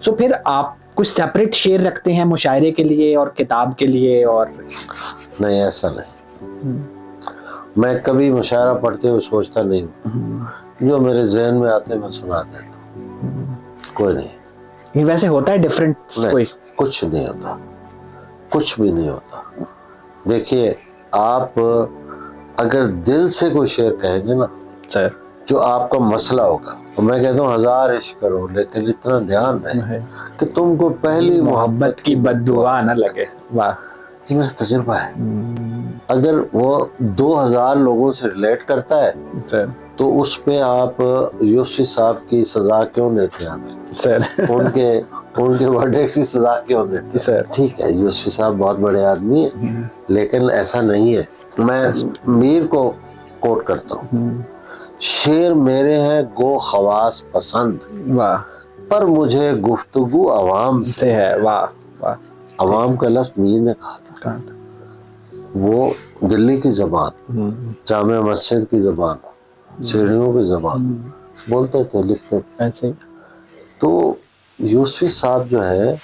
तो फिर आप कुछ सेपरेट शेर रखते हैं मुशायरे के लिए और किताब के लिए? और नहीं, ऐसा नहीं। मैं कभी मुशायरा पढ़ते हुए सोचता नहीं हूँ, जो मेरे जहन में आते मैं सुना देता हूँ, कोई नहीं। ये वैसे होता है डिफरेंस कोई? कुछ नहीं होता, कुछ भी नहीं होता। देखिए, आप अगर दिल से कोई शेर कहेंगे ना सर, जो आपका मसला होगा, तो मैं कहता हूँ 1000 इश्क करो, लेकिन इतना ध्यान रहे कि तुमको पहली मोहब्बत की बद्दुआ न लगे। वाह, ये मेरा तजुर्बा है। अगर वो 2000 लोगों से रिलेट करता है सर, तो उस पे आप यूसुफ साहब की सजा क्यों देते हैं हमें? सर, उनके वर्डिक्ट की सजा क्यों देते हैं? सर, ठीक है, यूसुफ साहब बहुत बड़े आदमी है, लेकिन ऐसा नहीं है। मैं मीर को कोट करता हूँ, शेर मेरे हैं गो खवास पसंद, वाह, पर मुझे गुफ्तगू अवाम से है। वाह वाह। अवाम का लफ्ज मीर ने कहा था। वो दिल्ली की जबान, जामे मस्जिद की जबान, सीढ़ियों की जबान बोलते थे, लिखते थे ऐसे ही। तो यूसुफी साहब जो है